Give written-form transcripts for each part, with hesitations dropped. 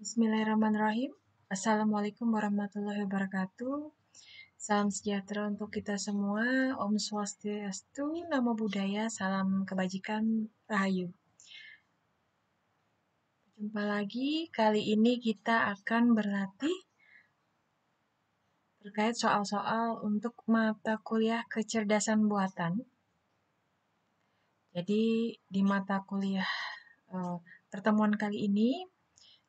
Bismillahirrahmanirrahim. Assalamualaikum warahmatullahi wabarakatuh. Salam sejahtera untuk kita semua. Om Swastiastu, Namo Buddhaya, salam kebajikan, Rahayu. Jumpa lagi, kali ini kita akan berlatih terkait soal-soal untuk mata kuliah kecerdasan buatan. Jadi di mata kuliah pertemuan kali ini,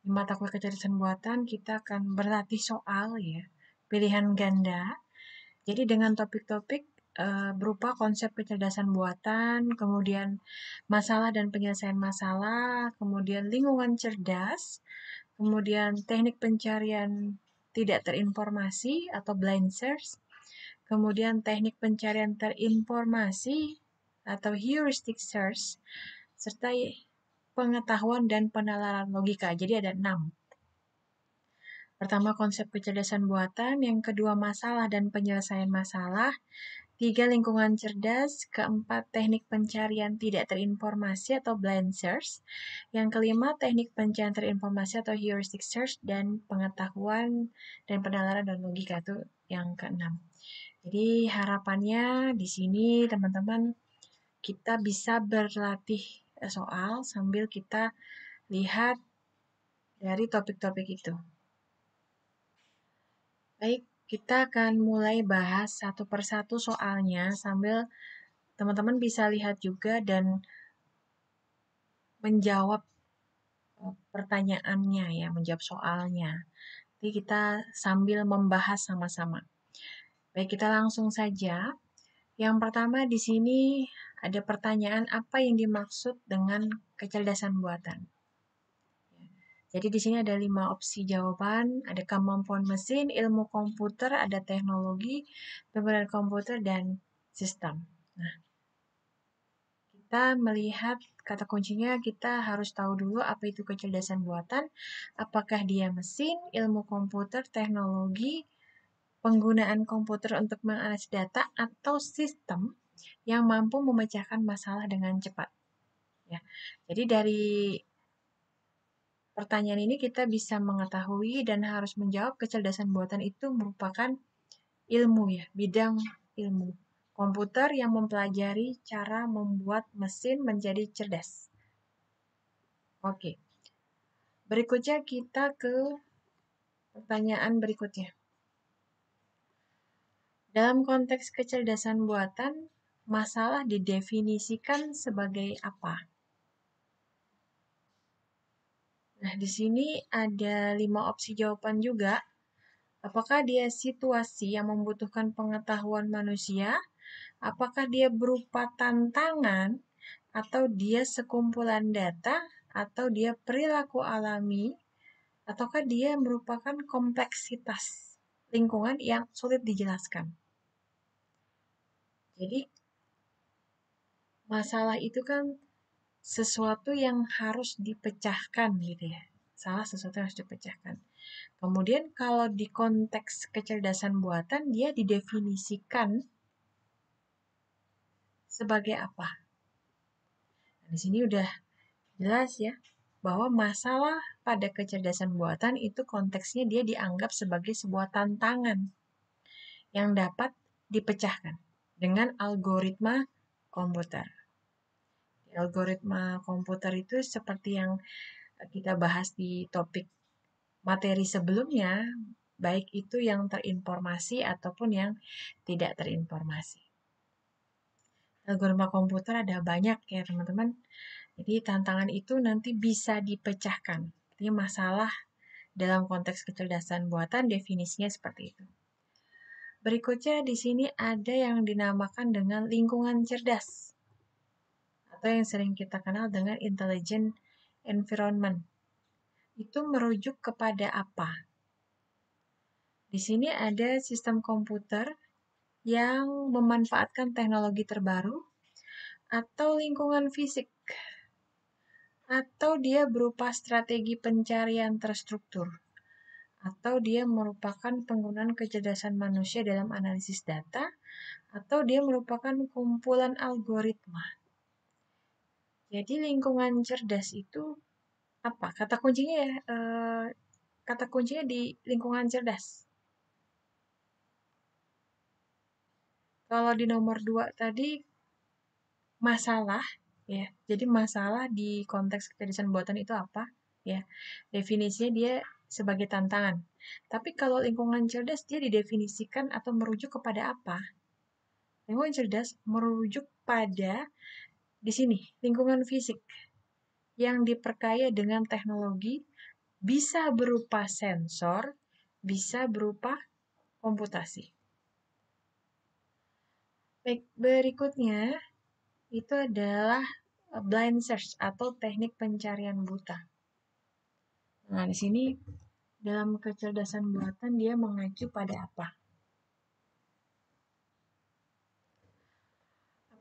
di mata kuliah kecerdasan buatan kita akan berlatih soal ya, pilihan ganda. Jadi dengan topik-topik berupa konsep kecerdasan buatan, kemudian masalah dan penyelesaian masalah, kemudian lingkungan cerdas, kemudian teknik pencarian tidak terinformasi atau blind search, kemudian teknik pencarian terinformasi atau heuristic search, serta pengetahuan dan penalaran logika. Jadi ada 6. Pertama, konsep kecerdasan buatan, yang kedua, masalah dan penyelesaian masalah, 3, lingkungan cerdas, keempat, teknik pencarian tidak terinformasi atau blind search, yang kelima, teknik pencarian terinformasi atau heuristic search, dan pengetahuan dan penalaran dan logika itu yang keenam. Jadi harapannya di sini teman-teman kita bisa berlatih soal sambil kita lihat dari topik-topik itu. Baik, kita akan mulai bahas satu persatu soalnya sambil teman-teman bisa lihat juga dan menjawab pertanyaannya ya, menjawab soalnya. Jadi kita sambil membahas sama-sama. Baik, kita langsung saja. Yang pertama di sini ada pertanyaan apa yang dimaksud dengan kecerdasan buatan. Jadi di sini ada 5 opsi jawaban, ada kemampuan mesin, ilmu komputer, ada teknologi, penggunaan komputer, dan sistem. Nah, kita melihat kata kuncinya kita harus tahu dulu apa itu kecerdasan buatan, apakah dia mesin, ilmu komputer, teknologi, penggunaan komputer untuk menganalisis data, atau sistem yang mampu memecahkan masalah dengan cepat. Ya. Jadi dari pertanyaan ini kita bisa mengetahui dan harus menjawab kecerdasan buatan itu merupakan ilmu ya, bidang ilmu komputer yang mempelajari cara membuat mesin menjadi cerdas. Oke. Berikutnya kita ke pertanyaan berikutnya. Dalam konteks kecerdasan buatan, masalah didefinisikan sebagai apa? Nah, di sini ada 5 opsi jawaban juga. Apakah dia situasi yang membutuhkan pengetahuan manusia? Apakah dia berupa tantangan? Atau dia sekumpulan data? Atau dia perilaku alami? Ataukah dia merupakan kompleksitas lingkungan yang sulit dijelaskan? Jadi, masalah itu kan sesuatu yang harus dipecahkan gitu ya. Salah sesuatu yang harus dipecahkan. Kemudian kalau di konteks kecerdasan buatan, dia didefinisikan sebagai apa? Nah, di sini udah jelas ya, bahwa masalah pada kecerdasan buatan itu konteksnya dia dianggap sebagai sebuah tantangan yang dapat dipecahkan dengan algoritma komputer. Algoritma komputer itu seperti yang kita bahas di topik materi sebelumnya, baik itu yang terinformasi ataupun yang tidak terinformasi. Algoritma komputer ada banyak ya teman-teman. Jadi tantangan itu nanti bisa dipecahkan. Jadi masalah dalam konteks kecerdasan buatan definisinya seperti itu. Berikutnya di sini ada yang dinamakan dengan lingkungan cerdas atau yang sering kita kenal dengan intelligent environment. Itu merujuk kepada apa? Di sini ada sistem komputer yang memanfaatkan teknologi terbaru atau lingkungan fisik, atau dia berupa strategi pencarian terstruktur, atau dia merupakan penggunaan kecerdasan manusia dalam analisis data, atau dia merupakan kumpulan algoritma. Jadi lingkungan cerdas itu Apa? Kata kuncinya ya, kata kuncinya di lingkungan cerdas. Kalau di nomor 2 tadi masalah, ya. Jadi masalah di konteks kecerdasan buatan itu apa? Ya, definisinya dia sebagai tantangan. Tapi kalau lingkungan cerdas dia didefinisikan atau merujuk kepada apa? Lingkungan cerdas merujuk pada di sini lingkungan fisik yang diperkaya dengan teknologi bisa berupa sensor, bisa berupa komputasi. Baik, berikutnya itu adalah blind search atau teknik pencarian buta. Nah, di sini dalam kecerdasan buatan dia mengacu pada apa?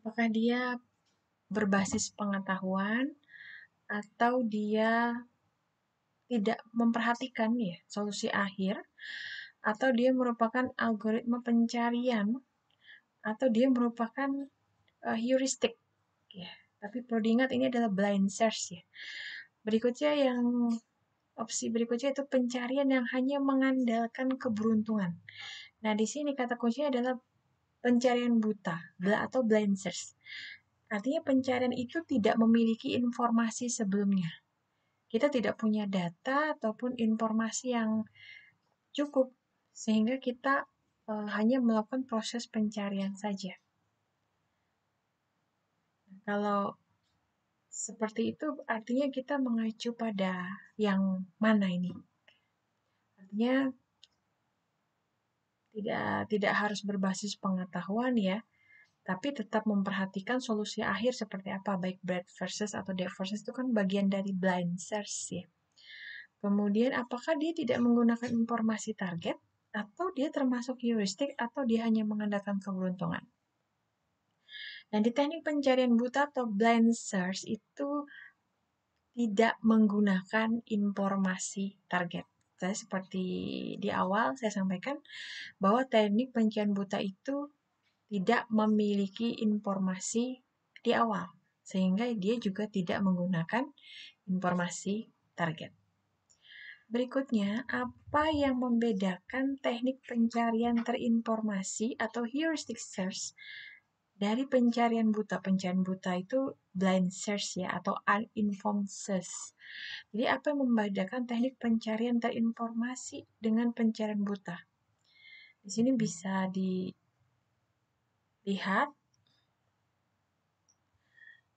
Apakah dia berbasis pengetahuan atau dia tidak memperhatikan ya solusi akhir atau dia merupakan algoritma pencarian atau dia merupakan heuristik ya. Tapi perlu diingat ini adalah blind search ya. Berikutnya yang opsi berikutnya itu pencarian yang hanya mengandalkan keberuntungan. Nah, di sini kata kuncinya adalah pencarian buta atau blind search. Artinya pencarian itu tidak memiliki informasi sebelumnya. Kita tidak punya data ataupun informasi yang cukup sehingga kita hanya melakukan proses pencarian saja. Kalau seperti itu artinya kita mengacu pada yang mana ini? Artinya tidak harus berbasis pengetahuan ya, tapi tetap memperhatikan solusi akhir seperti apa, baik breadth versus atau depth versus itu kan bagian dari blind search ya. Kemudian apakah dia tidak menggunakan informasi target atau dia termasuk heuristik atau dia hanya mengandalkan keberuntungan. Nah, di teknik pencarian buta atau blind search itu tidak menggunakan informasi target. Saya seperti di awal saya sampaikan bahwa teknik pencarian buta itu tidak memiliki informasi di awal, sehingga dia juga tidak menggunakan informasi target. Berikutnya, apa yang membedakan teknik pencarian terinformasi atau heuristic search dari pencarian buta? Pencarian buta itu blind search ya, atau uninformed search. Jadi apa yang membedakan teknik pencarian terinformasi dengan pencarian buta? Di sini bisa dilihat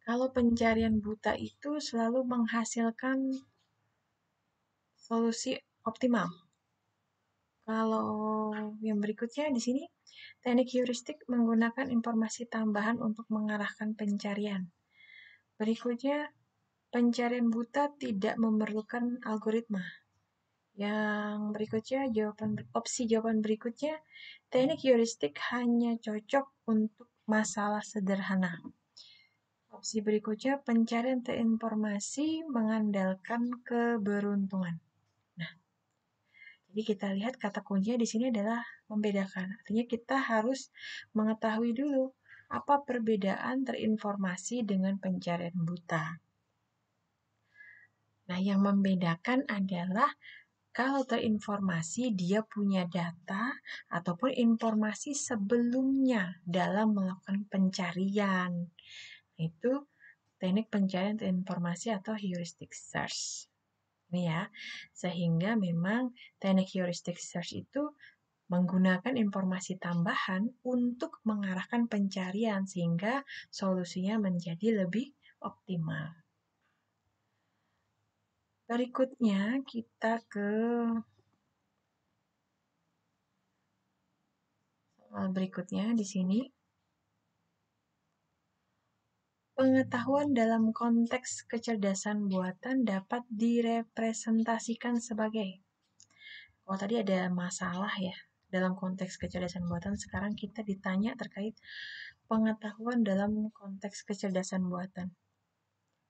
kalau pencarian buta itu selalu menghasilkan solusi optimal. Kalau yang berikutnya di sini, teknik heuristik menggunakan informasi tambahan untuk mengarahkan pencarian. Berikutnya, pencarian buta tidak memerlukan algoritma. Yang berikutnya, opsi jawaban berikutnya, teknik heuristik hanya cocok untuk masalah sederhana. Opsi berikutnya, pencarian terinformasi mengandalkan keberuntungan. Nah, jadi kita lihat kata kuncinya di sini adalah membedakan. Artinya kita harus mengetahui dulu apa perbedaan terinformasi dengan pencarian buta. Nah, yang membedakan adalah kalau terinformasi dia punya data ataupun informasi sebelumnya dalam melakukan pencarian. Itu teknik pencarian terinformasi atau heuristic search. Ini ya, sehingga memang teknik heuristic search itu menggunakan informasi tambahan untuk mengarahkan pencarian sehingga solusinya menjadi lebih optimal. Berikutnya kita ke soal berikutnya di sini. Pengetahuan dalam konteks kecerdasan buatan dapat direpresentasikan sebagai. Oh, tadi ada masalah ya dalam konteks kecerdasan buatan. Sekarang kita ditanya terkait pengetahuan dalam konteks kecerdasan buatan.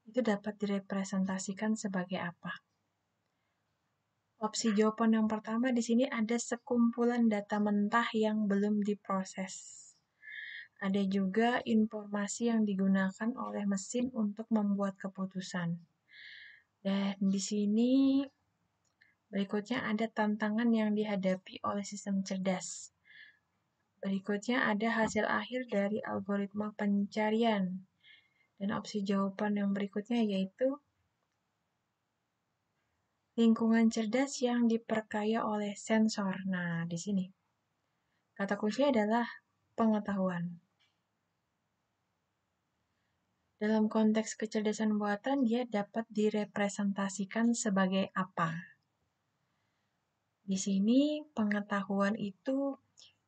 Itu dapat direpresentasikan sebagai apa? Opsi jawaban yang pertama di sini ada sekumpulan data mentah yang belum diproses. Ada juga informasi yang digunakan oleh mesin untuk membuat keputusan. Dan di sini berikutnya ada tantangan yang dihadapi oleh sistem cerdas. Berikutnya ada hasil akhir dari algoritma pencarian. Dan opsi jawaban yang berikutnya yaitu lingkungan cerdas yang diperkaya oleh sensor. Nah, di sini kata kunci adalah pengetahuan. Dalam konteks kecerdasan buatan, dia dapat direpresentasikan sebagai apa? Di sini pengetahuan itu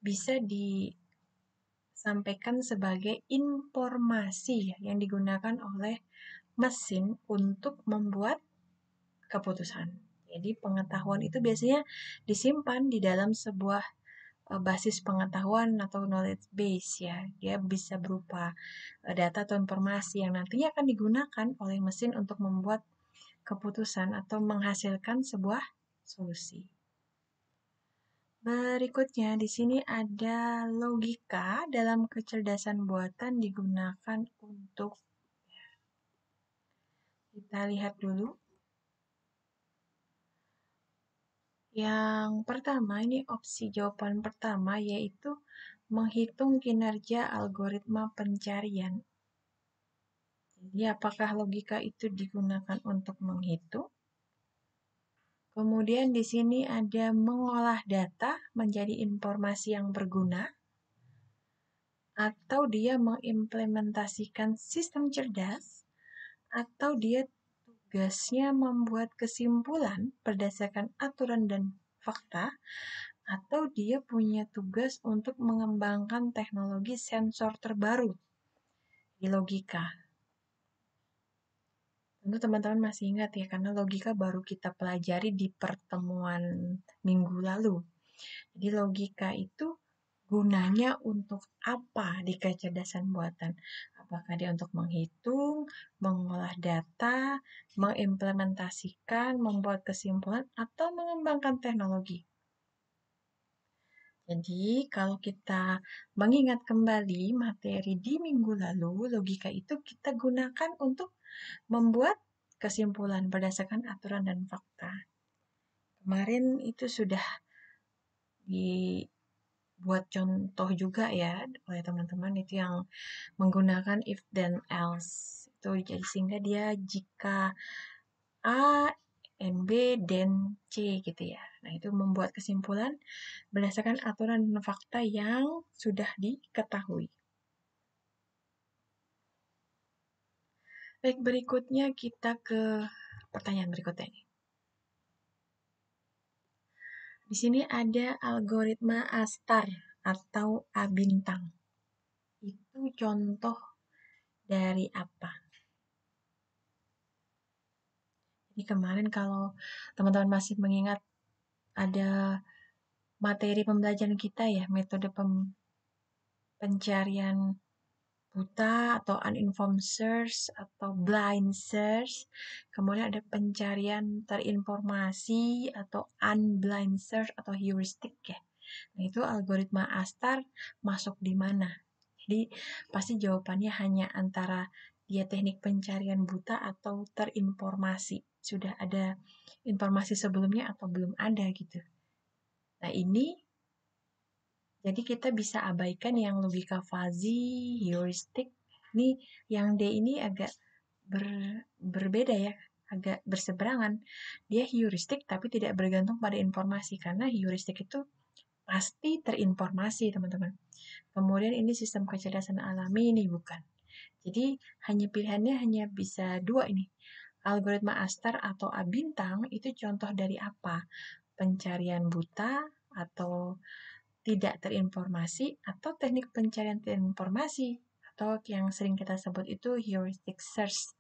bisa disampaikan sebagai informasi yang digunakan oleh mesin untuk membuat keputusan. Jadi pengetahuan itu biasanya disimpan di dalam sebuah basis pengetahuan atau knowledge base ya. Dia bisa berupa data atau informasi yang nantinya akan digunakan oleh mesin untuk membuat keputusan atau menghasilkan sebuah solusi. Berikutnya di sini ada logika dalam kecerdasan buatan digunakan untuk, kita lihat dulu. Yang pertama, ini opsi jawaban pertama, yaitu menghitung kinerja algoritma pencarian. Jadi, apakah logika itu digunakan untuk menghitung? Kemudian di sini ada mengolah data menjadi informasi yang berguna, atau dia mengimplementasikan sistem cerdas, atau dia tugasnya membuat kesimpulan berdasarkan aturan dan fakta, atau dia punya tugas untuk mengembangkan teknologi sensor terbaru di logika. Tentu teman-teman masih ingat ya, karena logika baru kita pelajari di pertemuan minggu lalu. Jadi logika itu gunanya untuk apa di kecerdasan buatan? Apakah dia untuk menghitung, mengolah data, mengimplementasikan, membuat kesimpulan, atau mengembangkan teknologi? Jadi, kalau kita mengingat kembali materi di minggu lalu, logika itu kita gunakan untuk membuat kesimpulan berdasarkan aturan dan fakta. Kemarin itu sudah dibuat contoh juga ya oleh teman-teman, itu yang menggunakan if then else. Itu jadi sehingga dia jika A and B then C gitu ya. Nah, itu membuat kesimpulan berdasarkan aturan dan fakta yang sudah diketahui. Baik, berikutnya kita ke pertanyaan berikutnya ini. Di sini ada algoritma ASTAR atau A bintang. Itu contoh dari apa? Jadi kemarin kalau teman-teman masih mengingat ada materi pembelajaran kita ya, metode pencarian buta atau uninformed search atau blind search. Kemudian ada pencarian terinformasi atau unblind search atau heuristik ya. Nah, itu algoritma ASTAR masuk di mana? Jadi pasti jawabannya hanya antara dia teknik pencarian buta atau terinformasi. Sudah ada informasi sebelumnya atau belum ada gitu. Nah, ini jadi kita bisa abaikan yang logika fuzzy, heuristik. Ini yang D ini agak berbeda ya, agak berseberangan. Dia heuristik tapi tidak bergantung pada informasi, karena heuristik itu pasti terinformasi, teman-teman. Kemudian ini sistem kecerdasan alami, ini bukan. Jadi pilihannya hanya bisa dua ini. Algoritma ASTAR atau A bintang itu contoh dari apa? Pencarian buta atau tidak terinformasi, atau teknik pencarian terinformasi, atau yang sering kita sebut itu heuristic search.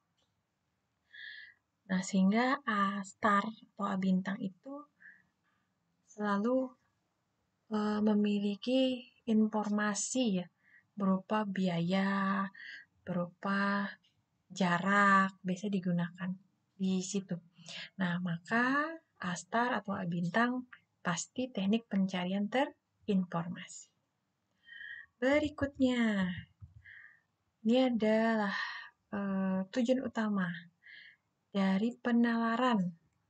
Nah, sehingga A star atau A bintang itu selalu memiliki informasi ya, berupa biaya, berupa jarak, biasa digunakan di situ. Nah, maka A star atau A bintang pasti teknik pencarian terinformasi. Berikutnya, ini adalah tujuan utama dari penalaran.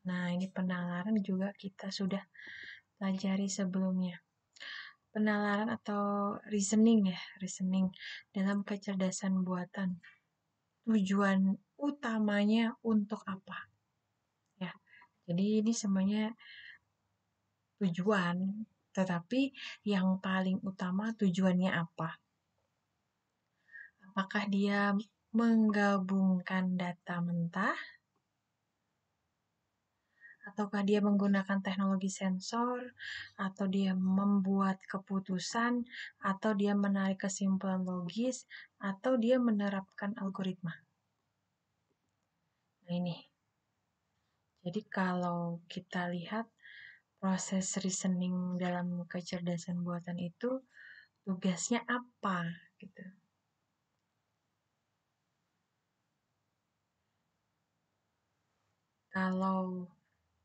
Nah, ini penalaran juga kita sudah pelajari sebelumnya. Penalaran atau reasoning dalam kecerdasan buatan. Tujuan utamanya untuk apa? Ya. Jadi ini semuanya tujuan, tetapi yang paling utama tujuannya apa? Apakah dia menggabungkan data mentah? Ataukah dia menggunakan teknologi sensor? Atau dia membuat keputusan? Atau dia menarik kesimpulan logis? Atau dia menerapkan algoritma? Nah ini. Jadi kalau kita lihat proses reasoning dalam kecerdasan buatan itu tugasnya apa gitu. Kalau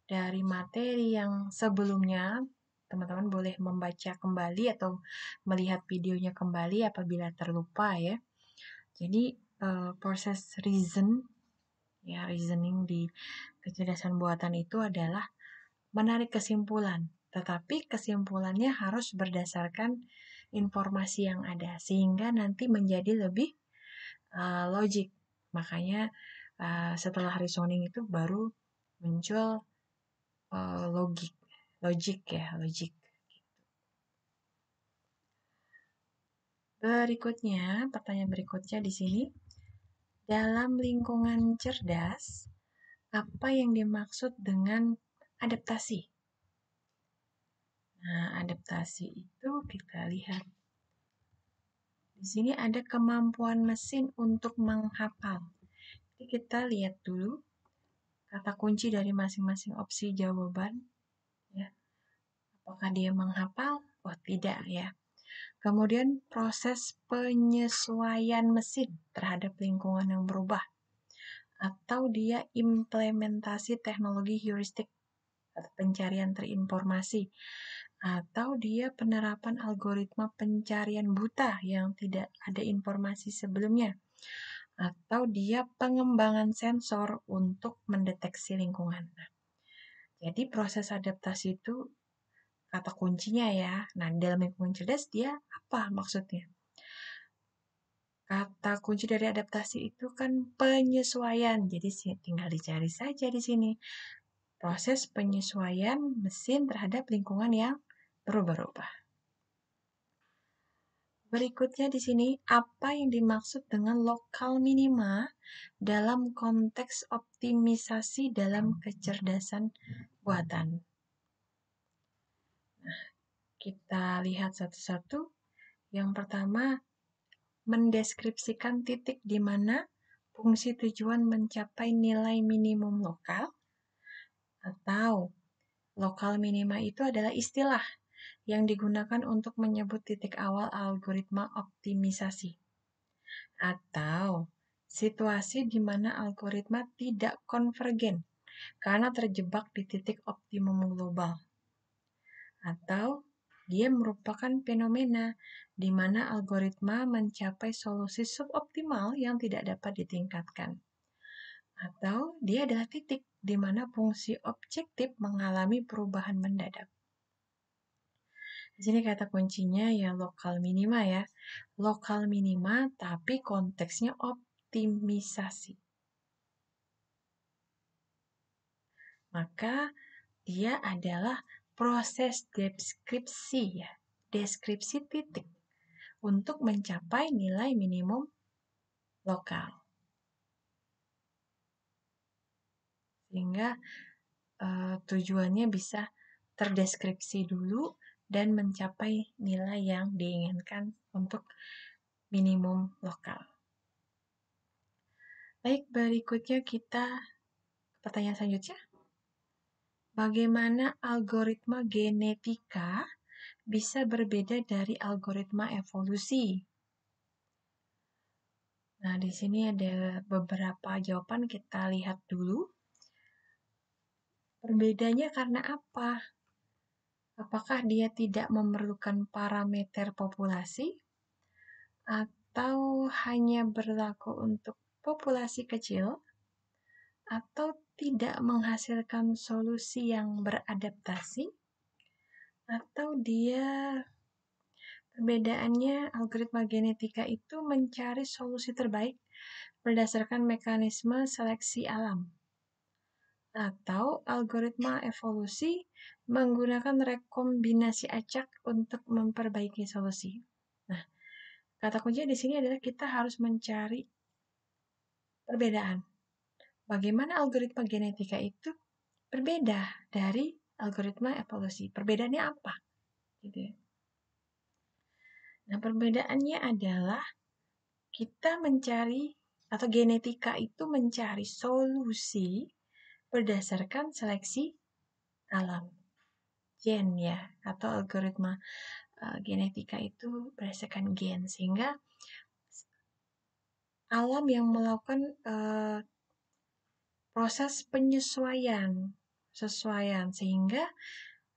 dari materi yang sebelumnya, teman-teman boleh membaca kembali atau melihat videonya kembali apabila terlupa ya. Jadi proses reasoning di kecerdasan buatan itu adalah menarik kesimpulan, tetapi kesimpulannya harus berdasarkan informasi yang ada sehingga nanti menjadi lebih logik. Makanya setelah reasoning itu baru muncul logik. Pertanyaan berikutnya di sini, dalam lingkungan cerdas, apa yang dimaksud dengan adaptasi? Nah, adaptasi itu kita lihat. Di sini ada kemampuan mesin untuk menghafal. Jadi kita lihat dulu kata kunci dari masing-masing opsi jawaban. Ya. Apakah dia menghafal? Oh, tidak ya. Kemudian proses penyesuaian mesin terhadap lingkungan yang berubah. Atau dia implementasi teknologi heuristik atau pencarian terinformasi. Atau dia penerapan algoritma pencarian buta yang tidak ada informasi sebelumnya. Atau dia pengembangan sensor untuk mendeteksi lingkungan. Jadi proses adaptasi itu kata kuncinya ya. Nah, dalam lingkungan cerdas dia apa maksudnya? Kata kunci dari adaptasi itu kan penyesuaian. Jadi tinggal dicari saja di sini. Proses penyesuaian mesin terhadap lingkungan yang berubah-ubah. Berikutnya di sini, apa yang dimaksud dengan lokal minima dalam konteks optimisasi dalam kecerdasan buatan? Nah, kita lihat satu-satu. Yang pertama, mendeskripsikan titik di mana fungsi tujuan mencapai nilai minimum lokal, atau lokal minima itu adalah istilah yang digunakan untuk menyebut titik awal algoritma optimisasi, atau situasi di mana algoritma tidak konvergen karena terjebak di titik optimum global, atau dia merupakan fenomena di mana algoritma mencapai solusi suboptimal yang tidak dapat ditingkatkan. Atau dia adalah titik di mana fungsi objektif mengalami perubahan mendadak. Di sini kata kuncinya ya lokal minima ya. Lokal minima tapi konteksnya optimisasi. Maka dia adalah proses deskripsi ya. Deskripsi titik untuk mencapai nilai minimum lokal. Sehingga tujuannya bisa terdeskripsi dulu dan mencapai nilai yang diinginkan untuk minimum lokal. Baik, berikutnya kita pertanyaan selanjutnya. Bagaimana algoritma genetika bisa berbeda dari algoritma evolusi? Nah, di sini ada beberapa jawaban, kita lihat dulu. Berbedanya karena apa? Apakah dia tidak memerlukan parameter populasi? Atau hanya berlaku untuk populasi kecil? atau tidak menghasilkan solusi yang beradaptasi, atau dia perbedaannya algoritma genetika itu mencari solusi terbaik berdasarkan mekanisme seleksi alam, atau algoritma evolusi menggunakan rekombinasi acak untuk memperbaiki solusi. Nah, kata kunci di sini adalah kita harus mencari perbedaan. Bagaimana algoritma genetika itu berbeda dari algoritma evolusi? Perbedaannya apa? Gitu ya. Nah, perbedaannya adalah kita mencari atau genetika itu mencari solusi berdasarkan seleksi alam, gen ya, atau algoritma genetika itu berdasarkan gen, sehingga alam yang melakukan proses penyesuaian sehingga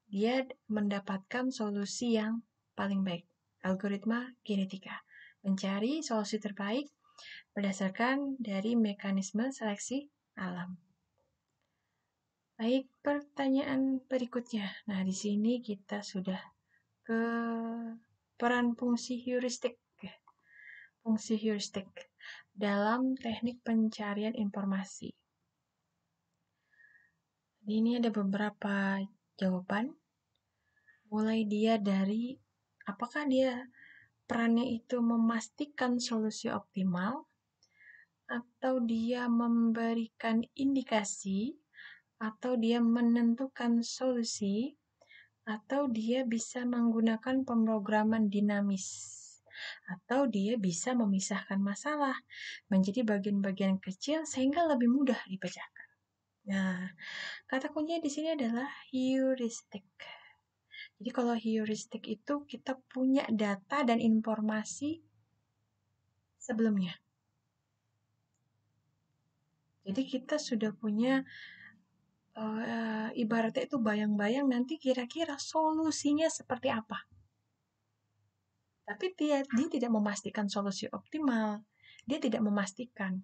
dia mendapatkan solusi yang paling baik. Algoritma genetika mencari solusi terbaik berdasarkan dari mekanisme seleksi alam. Baik, pertanyaan berikutnya. Nah, di sini kita sudah ke peran fungsi heuristik. Fungsi heuristik dalam teknik pencarian informasi. Ini ada beberapa jawaban. Mulai dia dari apakah dia perannya itu memastikan solusi optimal, atau dia memberikan indikasi, atau dia menentukan solusi, atau dia bisa menggunakan pemrograman dinamis, atau dia bisa memisahkan masalah menjadi bagian-bagian kecil sehingga lebih mudah dipecahkan. Nah, kata kuncinya di sini adalah heuristik. Jadi kalau heuristik itu kita punya data dan informasi sebelumnya. Jadi kita sudah punya ibaratnya itu bayang-bayang nanti kira-kira solusinya seperti apa. Tapi dia tidak memastikan solusi optimal. Dia tidak memastikan.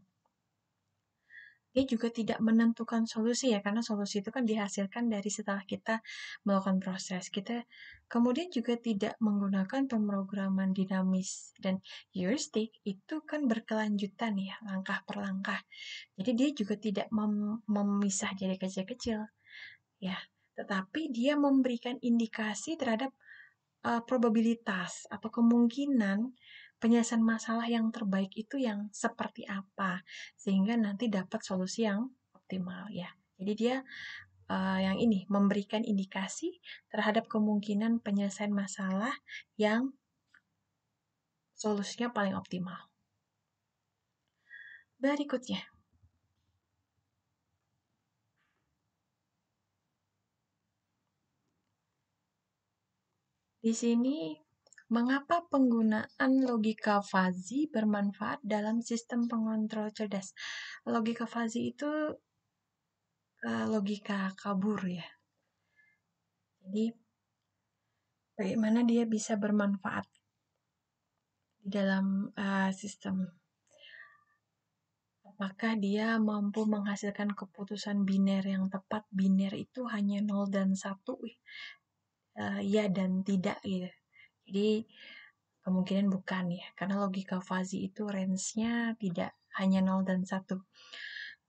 Dia juga tidak menentukan solusi ya, karena solusi itu kan dihasilkan dari setelah kita melakukan proses. Kita kemudian juga tidak menggunakan pemrograman dinamis. Dan heuristik itu kan berkelanjutan ya, langkah per langkah. Jadi dia juga tidak memisah jadi kecil-kecil. Ya, tetapi dia memberikan indikasi terhadap probabilitas atau kemungkinan penyelesaian masalah yang terbaik itu yang seperti apa, sehingga nanti dapat solusi yang optimal ya. Jadi dia yang ini memberikan indikasi terhadap kemungkinan penyelesaian masalah yang solusinya paling optimal. Berikutnya, di sini mengapa penggunaan logika fuzzy bermanfaat dalam sistem pengontrol cerdas? Logika fuzzy itu logika kabur ya. Jadi bagaimana dia bisa bermanfaat di dalam sistem? Apakah dia mampu menghasilkan keputusan biner yang tepat? Biner itu hanya 0 dan 1, ya dan tidak gitu. Jadi kemungkinan bukan ya, karena logika fuzzy itu range-nya tidak hanya 0 dan 1.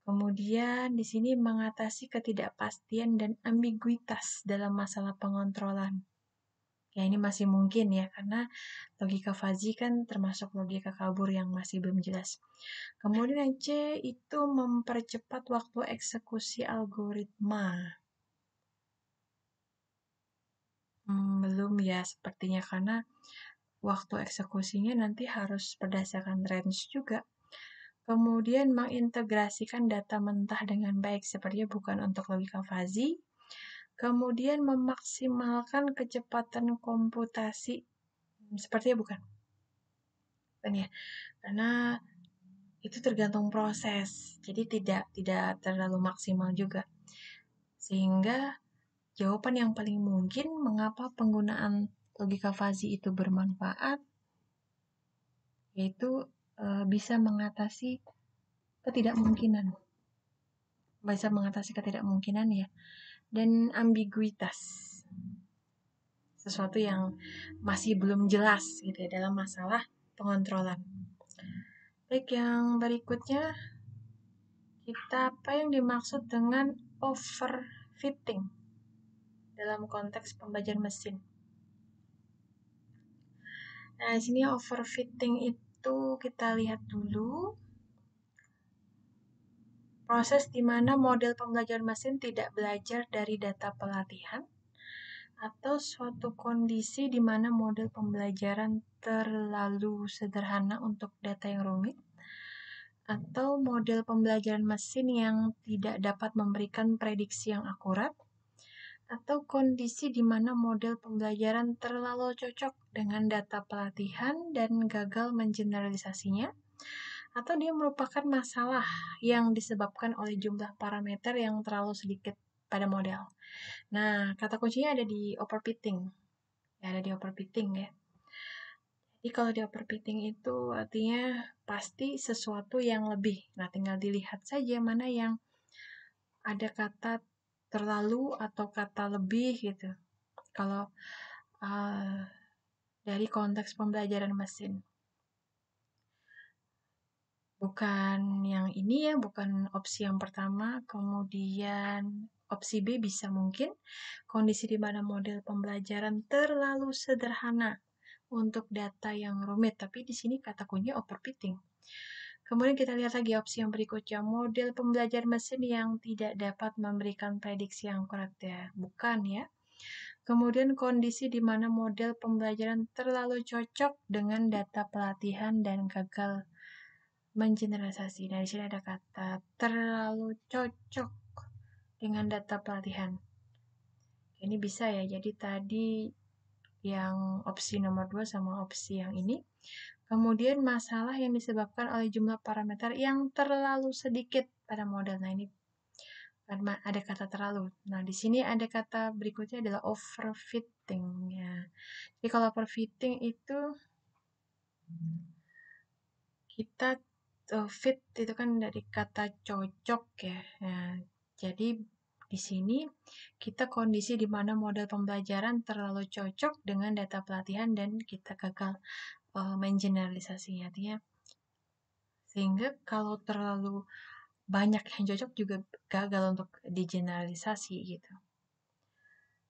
Kemudian di sini mengatasi ketidakpastian dan ambiguitas dalam masalah pengontrolan. Ya ini masih mungkin ya, karena logika fuzzy kan termasuk logika kabur yang masih belum jelas. Kemudian yang C itu mempercepat waktu eksekusi algoritma. Belum ya sepertinya, karena waktu eksekusinya nanti harus berdasarkan range juga. Kemudian mengintegrasikan data mentah dengan baik, sepertinya bukan untuk logika fuzzy. Kemudian memaksimalkan kecepatan komputasi, sepertinya bukan. Bukan ya, karena itu tergantung proses, jadi tidak terlalu maksimal juga. Sehingga jawaban yang paling mungkin mengapa penggunaan logika fuzzy itu bermanfaat, yaitu bisa mengatasi ketidakmungkinan. bisa mengatasi ketidakmungkinan ya, dan ambiguitas, sesuatu yang masih belum jelas gitu ya dalam masalah pengontrolan. Baik, yang berikutnya apa yang dimaksud dengan overfitting dalam konteks pembelajaran mesin. Nah, di sini overfitting itu kita lihat dulu proses di mana model pembelajaran mesin tidak belajar dari data pelatihan atau suatu kondisi di mana model pembelajaran terlalu sederhana untuk data yang rumit, atau model pembelajaran mesin yang tidak dapat memberikan prediksi yang akurat, atau kondisi di mana model pembelajaran terlalu cocok dengan data pelatihan dan gagal mengeneralisasinya, atau dia merupakan masalah yang disebabkan oleh jumlah parameter yang terlalu sedikit pada model. Nah, kata kuncinya ada di overfitting. Ya, ada di overfitting ya. Jadi kalau di overfitting itu artinya pasti sesuatu yang lebih. Nah, tinggal dilihat saja mana yang ada kata terlalu atau kata lebih gitu. Kalau dari konteks pembelajaran mesin. Bukan yang ini ya, bukan opsi yang pertama. Kemudian opsi B bisa mungkin kondisi di mana model pembelajaran terlalu sederhana untuk data yang rumit. Tapi di sini kata kunci overfitting. Kemudian kita lihat lagi opsi yang berikutnya, model pembelajaran mesin yang tidak dapat memberikan prediksi yang akurat ya. Bukan ya. Kemudian kondisi di mana model pembelajaran terlalu cocok dengan data pelatihan dan gagal mengeneralisasi. Nah, di sini ada kata terlalu cocok dengan data pelatihan. Ini bisa ya, jadi tadi yang opsi nomor 2 sama opsi yang ini. Kemudian masalah yang disebabkan oleh jumlah parameter yang terlalu sedikit pada model. Nah, ini ada kata terlalu. Nah, di sini ada kata berikutnya adalah overfitting ya. Jadi kalau overfitting itu kita fit itu kan dari kata cocok ya. Nah, jadi di sini kita kondisi di mana model pembelajaran terlalu cocok dengan data pelatihan dan kita gagal mengeneralisasinya. Artinya sehingga kalau terlalu banyak yang cocok juga gagal untuk digeneralisasi gitu.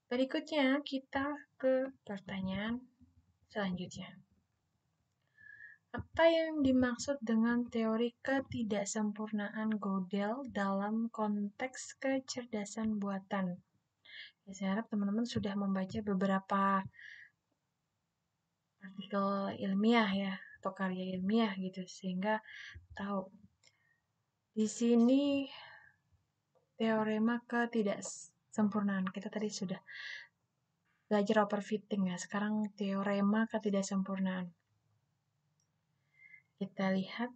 Berikutnya kita ke pertanyaan selanjutnya. Apa yang dimaksud dengan teori ketidaksempurnaan Gödel dalam konteks kecerdasan buatan? Ya, saya harap teman-teman sudah membaca beberapa artikel ilmiah ya, atau karya ilmiah gitu, sehingga tahu. Di sini teorema ketidaksempurnaan. Kita tadi sudah belajar overfitting ya, sekarang teorema ketidaksempurnaan. Kita lihat.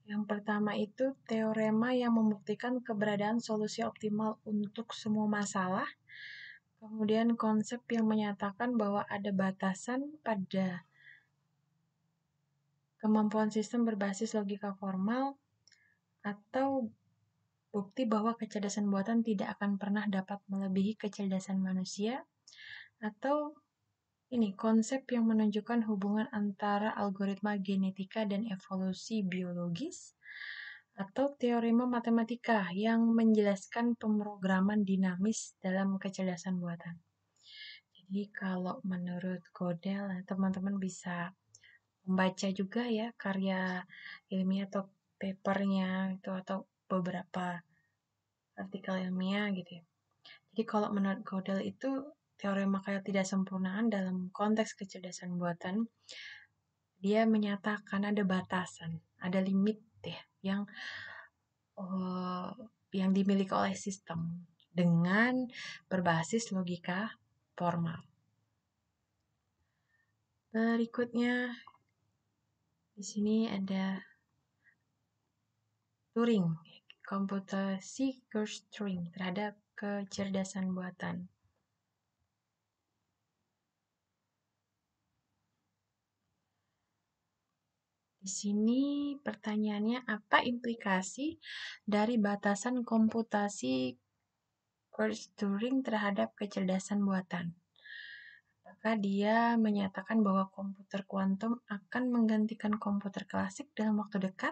Yang pertama itu teorema yang membuktikan keberadaan solusi optimal untuk semua masalah. Kemudian konsep yang menyatakan bahwa ada batasan pada kemampuan sistem berbasis logika formal, atau bukti bahwa kecerdasan buatan tidak akan pernah dapat melebihi kecerdasan manusia, atau ini konsep yang menunjukkan hubungan antara algoritma genetika dan evolusi biologis, atau teorema matematika yang menjelaskan pemrograman dinamis dalam kecerdasan buatan. Jadi kalau menurut Gödel, teman-teman bisa membaca juga ya karya ilmiah atau papernya itu atau beberapa artikel ilmiah gitu ya. Jadi kalau menurut Gödel itu teorema ketidaksempurnaan dalam konteks kecerdasan buatan, dia menyatakan ada batasan, ada limit ya yang dimiliki oleh sistem dengan berbasis logika formal. Berikutnya di sini ada Turing, komputasi Gauss Turing terhadap kecerdasan buatan. Di Di sini pertanyaannya, apa implikasi dari batasan komputasi Turing terhadap kecerdasan buatan? Maka dia menyatakan bahwa komputer kuantum akan menggantikan komputer klasik dalam waktu dekat,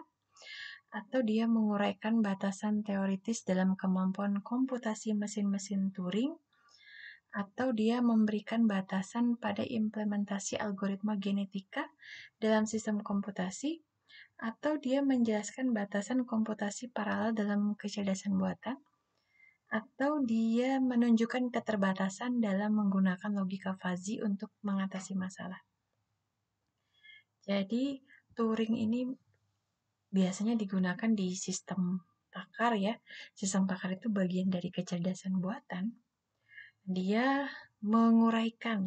atau dia menguraikan batasan teoritis dalam kemampuan komputasi mesin-mesin Turing, atau dia memberikan batasan pada implementasi algoritma genetika dalam sistem komputasi, atau dia menjelaskan batasan komputasi paralel dalam kecerdasan buatan, atau dia menunjukkan keterbatasan dalam menggunakan logika fuzzy untuk mengatasi masalah. Jadi, Turing ini biasanya digunakan di sistem pakar ya. Sistem pakar itu bagian dari kecerdasan buatan. Dia menguraikan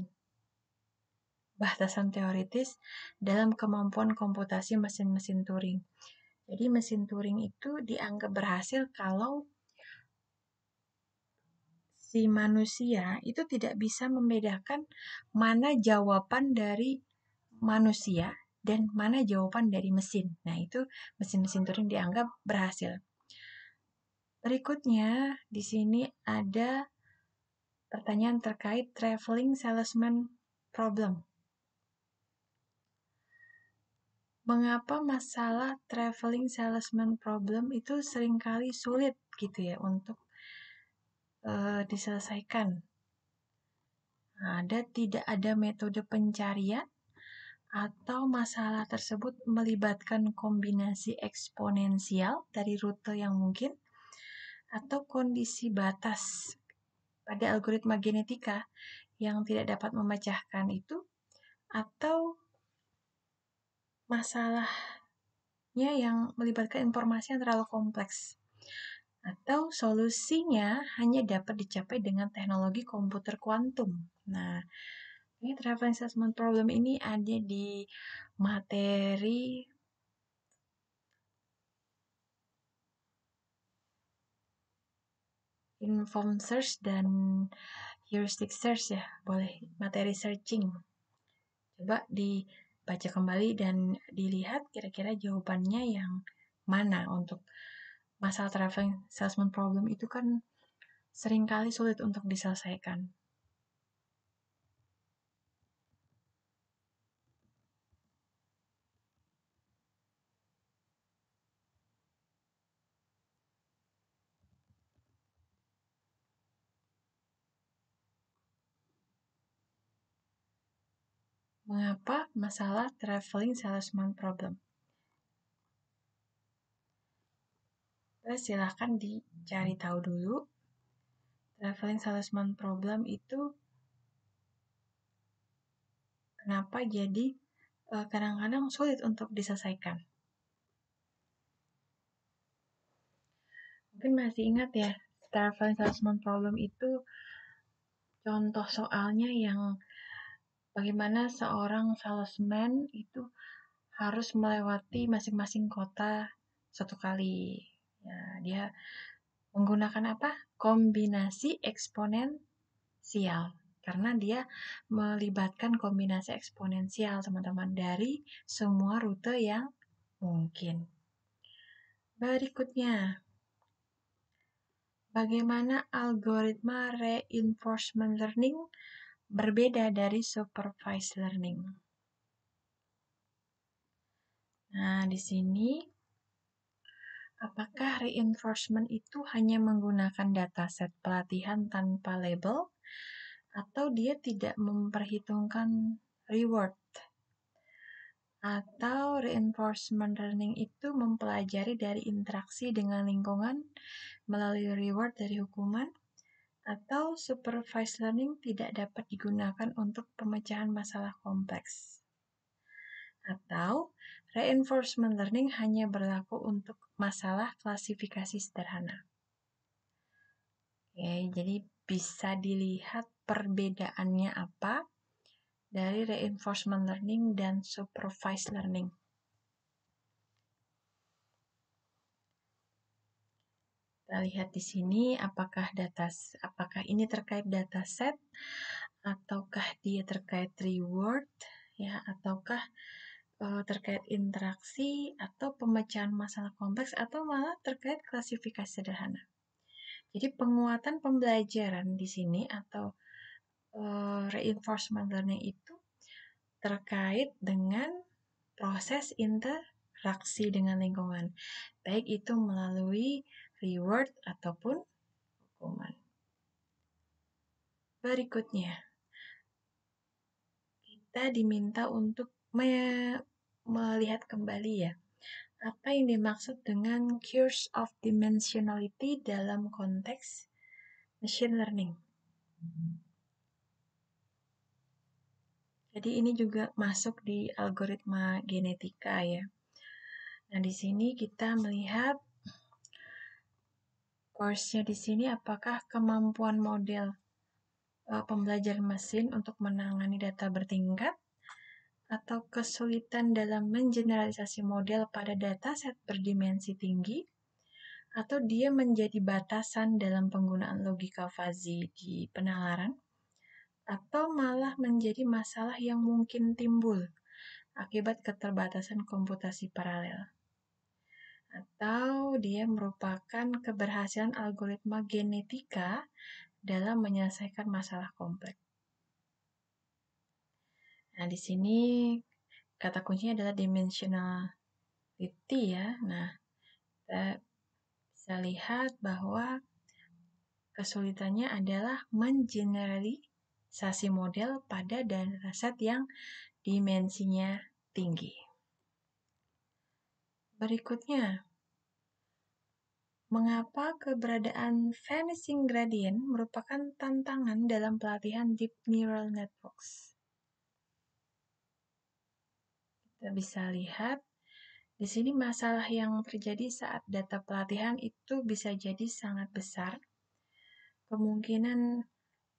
batasan teoritis dalam kemampuan komputasi mesin-mesin Turing. Jadi mesin Turing itu dianggap berhasil kalau si manusia itu tidak bisa membedakan mana jawaban dari manusia dan mana jawaban dari mesin. Nah, itu mesin-mesin Turing dianggap berhasil. Berikutnya, di sini ada pertanyaan terkait traveling salesman problem. Mengapa masalah traveling salesman problem itu seringkali sulit gitu ya untuk diselesaikan? Tidak ada metode pencarian, atau masalah tersebut melibatkan kombinasi eksponensial dari rute yang mungkin, atau kondisi batas pada algoritma genetika yang tidak dapat memecahkan itu, atau masalahnya yang melibatkan informasi yang terlalu kompleks, atau solusinya hanya dapat dicapai dengan teknologi komputer kuantum. Nah, ini traveling salesman problem ini ada di materi inform search dan heuristic search ya, boleh materi searching. Coba dibaca kembali dan dilihat kira-kira jawabannya yang mana untuk masalah traveling salesman problem itu kan seringkali sulit untuk diselesaikan. Mengapa masalah traveling salesman problem? Silahkan dicari tahu dulu. Traveling salesman problem itu kenapa jadi kadang-kadang sulit untuk diselesaikan. Mungkin masih ingat ya, traveling salesman problem itu contoh soalnya yang bagaimana seorang salesman itu harus melewati masing-masing kota satu kali. Ya, dia menggunakan apa? Kombinasi eksponensial. Karena dia melibatkan kombinasi eksponensial, teman-teman, dari semua rute yang mungkin. Berikutnya, bagaimana algoritma reinforcement learning berbeda dari supervised learning? Nah, di sini apakah reinforcement itu hanya menggunakan dataset pelatihan tanpa label, atau dia tidak memperhitungkan reward? Atau reinforcement learning itu mempelajari dari interaksi dengan lingkungan melalui reward dari hukuman? Atau supervised learning tidak dapat digunakan untuk pemecahan masalah kompleks? Atau reinforcement learning hanya berlaku untuk masalah klasifikasi sederhana? Oke, jadi bisa dilihat perbedaannya apa dari reinforcement learning dan supervised learning. Kita lihat di sini apakah ini terkait dataset, ataukah dia terkait reward, ya, ataukah terkait interaksi atau pemecahan masalah kompleks atau malah terkait klasifikasi sederhana. Jadi penguatan pembelajaran di sini atau reinforcement learning itu terkait dengan proses interaksi dengan lingkungan, baik itu melalui reward ataupun hukuman. Berikutnya, kita diminta untuk melihat kembali ya, apa yang dimaksud dengan cures of dimensionality dalam konteks machine learning. Jadi ini juga masuk di algoritma genetika ya. Nah, di sini kita melihat course-nya di sini apakah kemampuan model pembelajaran mesin untuk menangani data bertingkat atau kesulitan dalam mengeneralisasi model pada dataset berdimensi tinggi, atau dia menjadi batasan dalam penggunaan logika fuzzy di penalaran, atau malah menjadi masalah yang mungkin timbul akibat keterbatasan komputasi paralel, atau dia merupakan keberhasilan algoritma genetika dalam menyelesaikan masalah kompleks. Nah, di sini kata kuncinya adalah dimensionality ya. Nah, kita bisa lihat bahwa kesulitannya adalah mengeneralisasi model pada dataset yang dimensinya tinggi. Berikutnya, mengapa keberadaan vanishing gradient merupakan tantangan dalam pelatihan deep neural networks? Kita bisa lihat di sini masalah yang terjadi saat data pelatihan itu bisa jadi sangat besar. Kemungkinan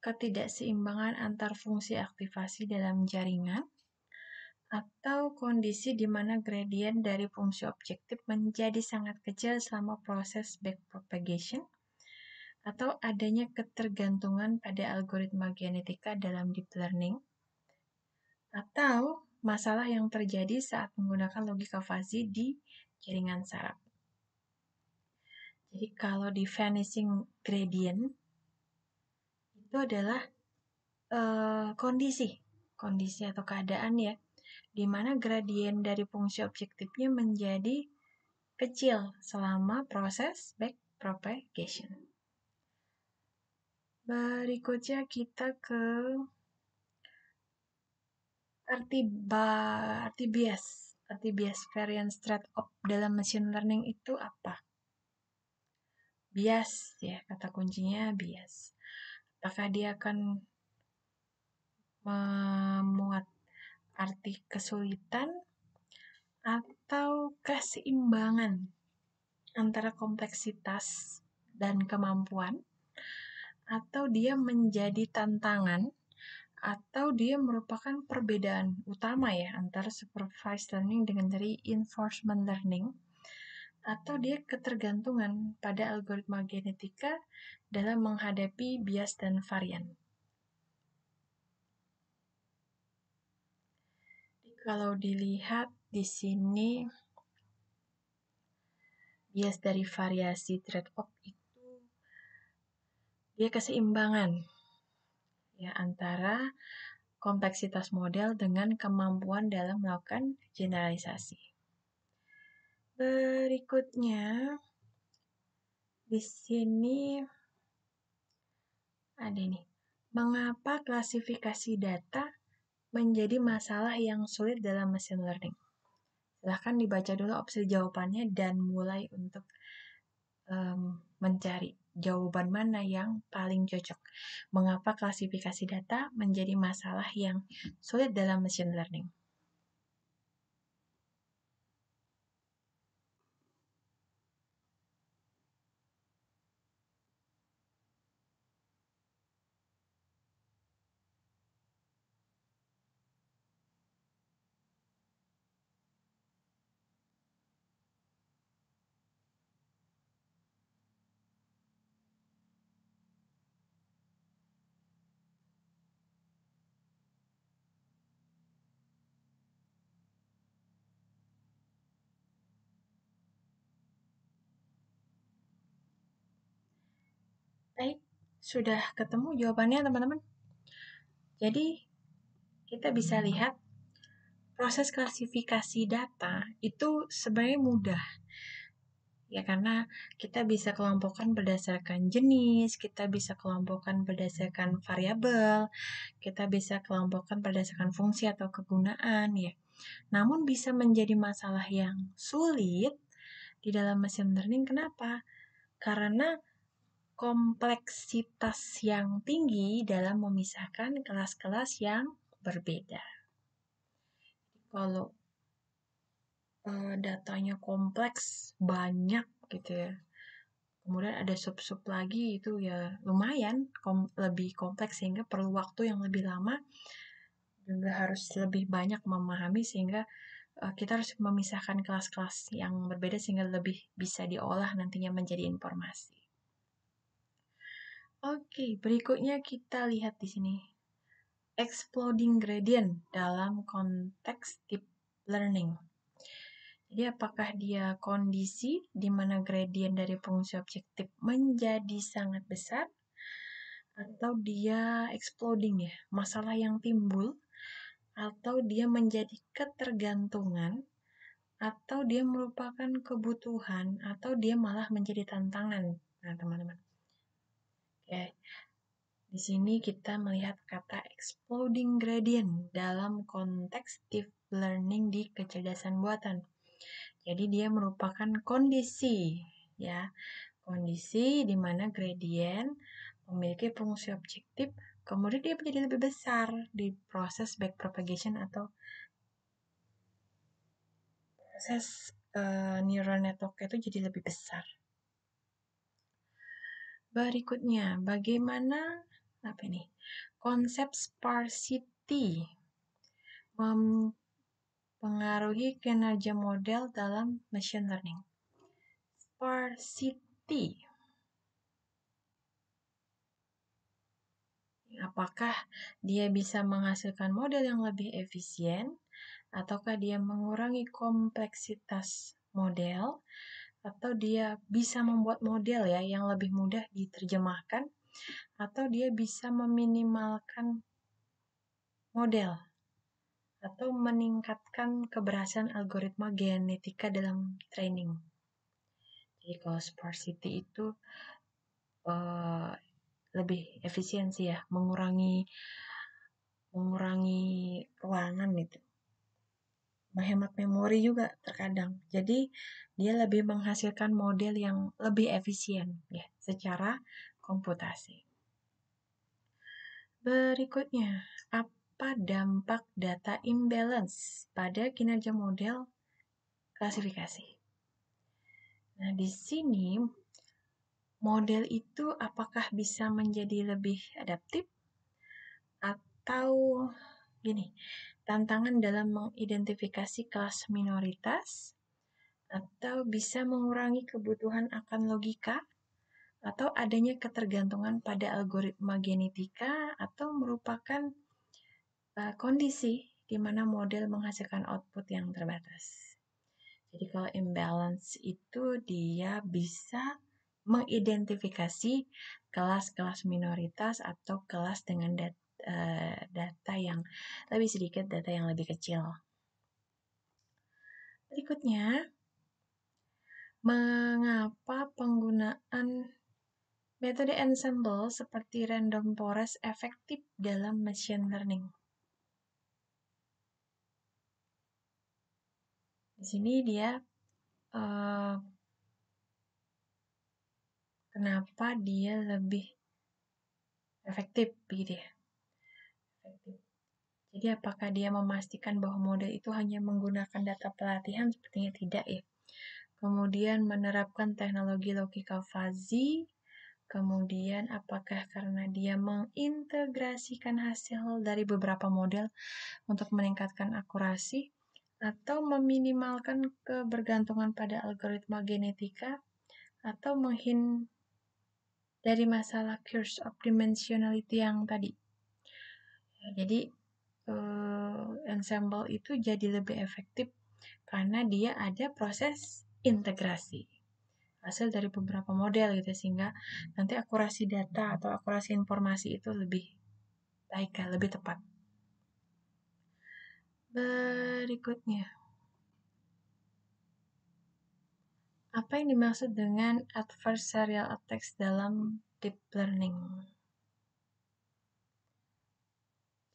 ketidakseimbangan antar fungsi aktivasi dalam jaringan, atau kondisi di mana gradien dari fungsi objektif menjadi sangat kecil selama proses backpropagation, atau adanya ketergantungan pada algoritma genetika dalam deep learning, atau masalah yang terjadi saat menggunakan logika fuzzy di jaringan saraf. Jadi kalau di vanishing gradient itu adalah kondisi atau keadaan ya, di mana gradien dari fungsi objektifnya menjadi kecil selama proses backpropagation. Berikutnya kita ke arti bias variance trade-off dalam machine learning itu apa? Bias ya, kata kuncinya bias. Apakah dia akan memuat arti kesulitan atau keseimbangan antara kompleksitas dan kemampuan, atau dia menjadi tantangan, atau dia merupakan perbedaan utama ya antara supervised learning dengan reinforcement learning, atau dia ketergantungan pada algoritma genetika dalam menghadapi bias dan varian. Kalau dilihat di sini bias dari variasi trade-off itu dia keseimbangan ya antara kompleksitas model dengan kemampuan dalam melakukan generalisasi. Berikutnya di sini ada nih, mengapa klasifikasi data menjadi masalah yang sulit dalam machine learning? Silahkan dibaca dulu opsi jawabannya dan mulai untuk mencari jawaban mana yang paling cocok. Mengapa klasifikasi data menjadi masalah yang sulit dalam machine learning? Baik, sudah ketemu jawabannya teman-teman. Jadi, kita bisa lihat proses klasifikasi data itu sebenarnya mudah. Ya, karena kita bisa kelompokkan berdasarkan jenis, kita bisa kelompokkan berdasarkan variabel, kita bisa kelompokkan berdasarkan fungsi atau kegunaan, ya. Namun bisa menjadi masalah yang sulit di dalam machine learning. Kenapa? Karena kompleksitas yang tinggi dalam memisahkan kelas-kelas yang berbeda. Kalau datanya kompleks, banyak gitu ya. Kemudian ada sub-sub lagi, itu ya lumayan lebih kompleks sehingga perlu waktu yang lebih lama, juga harus lebih banyak memahami sehingga kita harus memisahkan kelas-kelas yang berbeda sehingga lebih bisa diolah nantinya menjadi informasi. Oke, berikutnya kita lihat di sini. Exploding gradient dalam konteks deep learning. Jadi apakah dia kondisi di mana gradient dari fungsi objektif menjadi sangat besar, atau dia exploding ya, masalah yang timbul, atau dia menjadi ketergantungan, atau dia merupakan kebutuhan, atau dia malah menjadi tantangan. Nah, teman-teman. Oke. Di sini kita melihat kata exploding gradient dalam konteks deep learning di kecerdasan buatan. Jadi dia merupakan kondisi, ya, kondisi di mana gradient memiliki fungsi objektif, kemudian dia menjadi lebih besar di proses backpropagation atau proses neural network itu jadi lebih besar. Berikutnya, bagaimana konsep sparsity mempengaruhi kinerja model dalam machine learning. Sparsity, apakah dia bisa menghasilkan model yang lebih efisien, ataukah dia mengurangi kompleksitas model, atau dia bisa membuat model ya yang lebih mudah diterjemahkan, atau dia bisa meminimalkan model atau meningkatkan keberhasilan algoritma genetika dalam training. Jadi kalau sparsity itu lebih efisiensi ya, mengurangi ruangan itu, menghemat memori juga terkadang. Jadi dia lebih menghasilkan model yang lebih efisien ya secara komputasi. Berikutnya, apa dampak data imbalance pada kinerja model klasifikasi? Nah, di sini model itu apakah bisa menjadi lebih adaptif, atau tantangan dalam mengidentifikasi kelas minoritas, atau bisa mengurangi kebutuhan akan logika, atau adanya ketergantungan pada algoritma genetika, atau merupakan kondisi di mana model menghasilkan output yang terbatas. Jadi kalau imbalance itu dia bisa mengidentifikasi kelas-kelas minoritas atau kelas dengan data yang lebih sedikit, data yang lebih kecil. Berikutnya, mengapa penggunaan metode ensemble seperti random forest efektif dalam machine learning? Di sini dia kenapa dia lebih efektif begitu ya? Jadi apakah dia memastikan bahwa model itu hanya menggunakan data pelatihan? Sepertinya tidak ya. Kemudian menerapkan teknologi logika fuzzy. Kemudian apakah karena dia mengintegrasikan hasil dari beberapa model untuk meningkatkan akurasi, atau meminimalkan kebergantungan pada algoritma genetika, atau dari masalah curse of dimensionality yang tadi. Jadi ensemble itu jadi lebih efektif karena dia ada proses integrasi. hasil dari beberapa model gitu, sehingga nanti akurasi data atau akurasi informasi itu lebih baik, lebih tepat. Berikutnya, apa yang dimaksud dengan adversarial attacks dalam deep learning?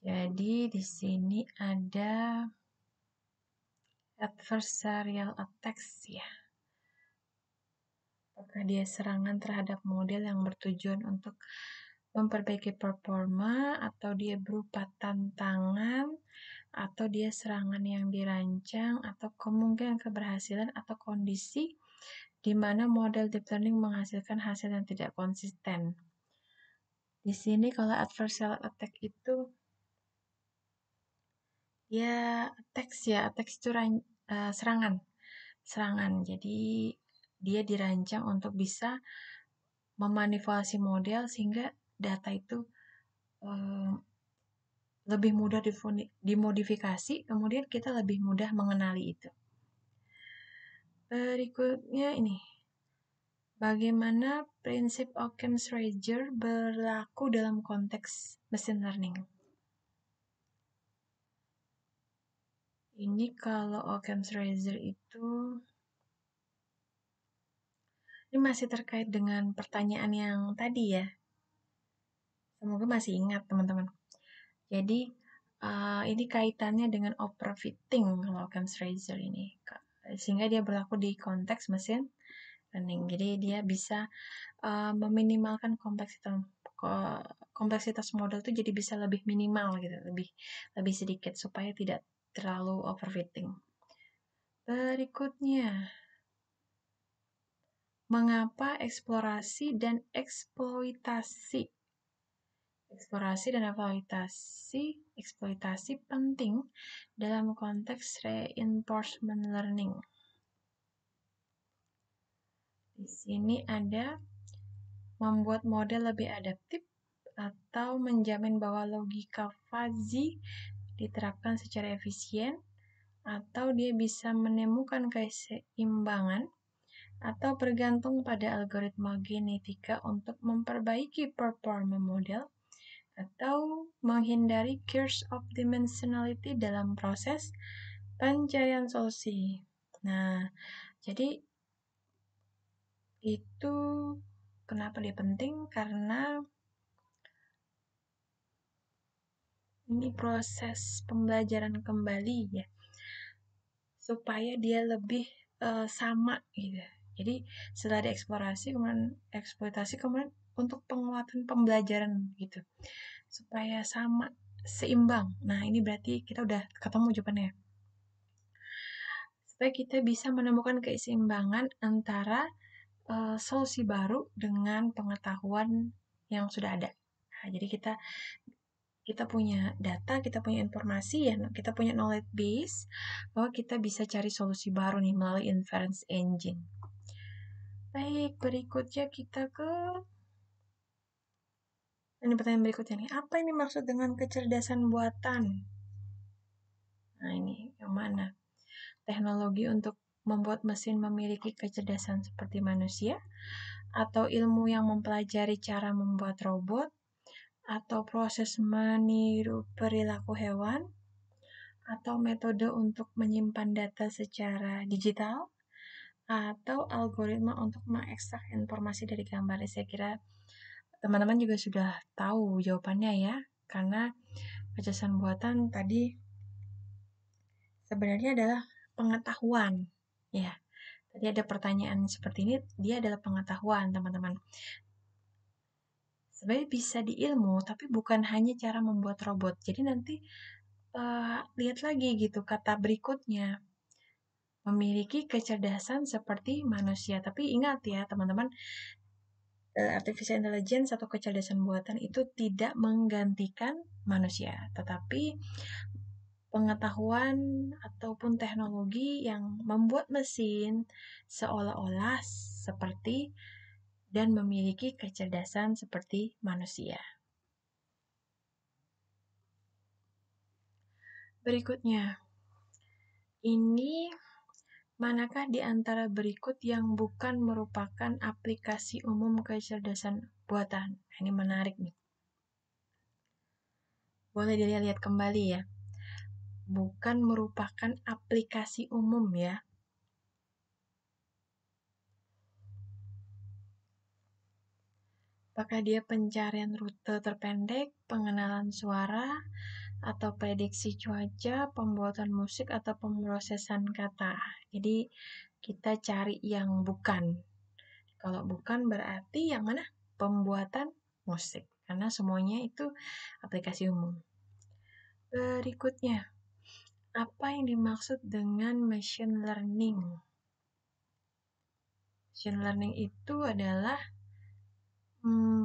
Jadi di sini ada adversarial attacks ya. Apakah dia serangan terhadap model yang bertujuan untuk memperbaiki performa, atau dia berupa tantangan, atau dia serangan yang dirancang, atau kemungkinan keberhasilan atau kondisi di mana model deep learning menghasilkan hasil yang tidak konsisten. Di sini kalau adversarial attack itu ya attacks itu serangan. Jadi dia dirancang untuk bisa memanipulasi model sehingga data itu lebih mudah dimodifikasi, kemudian kita lebih mudah mengenali itu. Berikutnya ini, bagaimana prinsip Occam's razor berlaku dalam konteks machine learning? Ini kalau Occam's razor itu, ini masih terkait dengan pertanyaan yang tadi ya. Semoga masih ingat teman-teman. Jadi ini kaitannya dengan overfitting kalau Occam's razor ini, sehingga dia berlaku di konteks machine learning. Jadi dia bisa meminimalkan kompleksitas model itu jadi bisa lebih minimal gitu, lebih sedikit supaya tidak terlalu overfitting. Berikutnya, mengapa eksplorasi dan eksploitasi penting dalam konteks reinforcement learning? Di sini ada membuat model lebih adaptif atau menjamin bahwa logika fuzzy diterapkan secara efisien, atau dia bisa menemukan keseimbangan, atau bergantung pada algoritma genetika untuk memperbaiki performa model, atau menghindari curse of dimensionality dalam proses pencarian solusi. Nah, jadi itu kenapa dia penting? Karena ini proses pembelajaran kembali ya, supaya dia lebih sama gitu. Jadi setelah dieksplorasi, kemudian eksploitasi, kemudian untuk penguatan pembelajaran gitu, supaya sama, seimbang. Nah ini berarti kita udah ketemu jawabannya. Supaya kita bisa menemukan keseimbangan antara solusi baru dengan pengetahuan yang sudah ada. Nah, jadi kita punya data, kita punya informasi ya, kita punya knowledge base bahwa kita bisa cari solusi baru nih melalui inference engine. Baik, berikutnya kita ke ini pertanyaan berikutnya nih. Apa yang dimaksud dengan kecerdasan buatan? Nah, ini yang mana? Teknologi untuk membuat mesin memiliki kecerdasan seperti manusia, atau ilmu yang mempelajari cara membuat robot, atau proses meniru perilaku hewan, atau metode untuk menyimpan data secara digital, atau algoritma untuk mengekstrak informasi dari gambar. Saya kira teman-teman juga sudah tahu jawabannya ya, karena kecerdasan buatan tadi sebenarnya adalah pengetahuan. Ya, tadi ada pertanyaan seperti ini, dia adalah pengetahuan teman-teman. Sebenarnya bisa di ilmu, tapi bukan hanya cara membuat robot. Jadi nanti lihat lagi gitu kata berikutnya, memiliki kecerdasan seperti manusia. Tapi ingat ya teman-teman, artificial intelligence atau kecerdasan buatan itu tidak menggantikan manusia, tetapi pengetahuan ataupun teknologi yang membuat mesin seolah-olah seperti dan memiliki kecerdasan seperti manusia. Berikutnya, ini Manakah di antara berikut yang bukan merupakan aplikasi umum kecerdasan buatan? Ini menarik nih. Boleh dilihat kembali ya. Bukan merupakan aplikasi umum ya. Apakah dia pencarian rute terpendek, pengenalan suara, atau prediksi cuaca, pembuatan musik, atau pemrosesan kata? Jadi kita cari yang bukan. Kalau bukan berarti yang mana? Pembuatan musik. Karena semuanya itu aplikasi umum. Berikutnya, apa yang dimaksud dengan machine learning? Machine learning itu adalah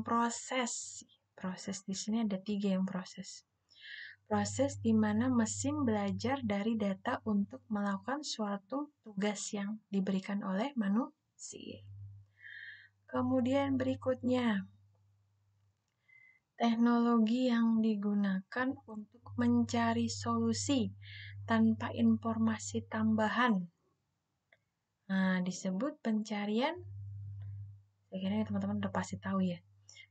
proses di sini ada 3 yang proses. Proses di mana mesin belajar dari data untuk melakukan suatu tugas yang diberikan oleh manusia. Kemudian berikutnya, teknologi yang digunakan untuk mencari solusi tanpa informasi tambahan. Nah, disebut pencarian. Saya kira teman-teman udah pasti tahu ya.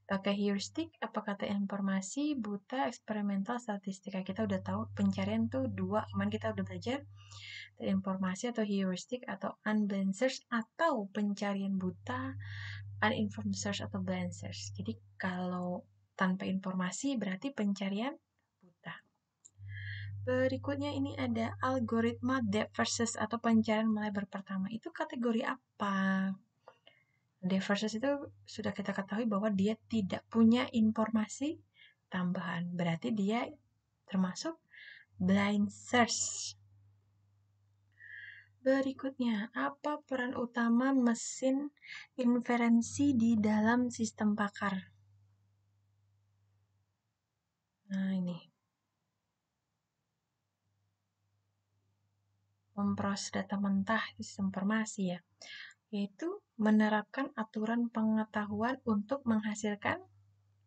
Pakai heuristik, apa kata informasi, buta, eksperimental, statistika. Kita udah tahu pencarian tuh 2, kemarin kita udah belajar. Informasi atau heuristik atau unblind search atau pencarian buta, uninformed search atau blind search. Jadi kalau tanpa informasi berarti pencarian buta. Berikutnya ini ada algoritma depth versus atau pencarian melebar pertama. Itu kategori apa? Depth versus itu sudah kita ketahui bahwa dia tidak punya informasi tambahan. Berarti dia termasuk blind search. Berikutnya, apa peran utama mesin inferensi di dalam sistem pakar? Nah, ini. Memproses data mentah di sistem informasi ya. Yaitu menerapkan aturan pengetahuan untuk menghasilkan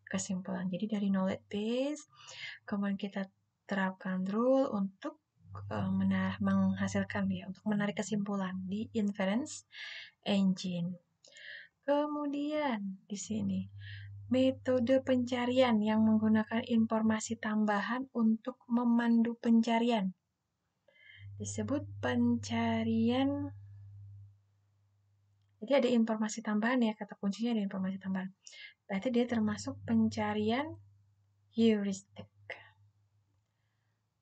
kesimpulan. Jadi dari knowledge base, kemudian kita terapkan rule untuk menghasilkan ya, untuk menarik kesimpulan di inference engine. Kemudian di sini metode pencarian yang menggunakan informasi tambahan untuk memandu pencarian disebut pencarian. Jadi ada informasi tambahan ya, kata kuncinya ada informasi tambahan. Berarti dia termasuk pencarian heuristik.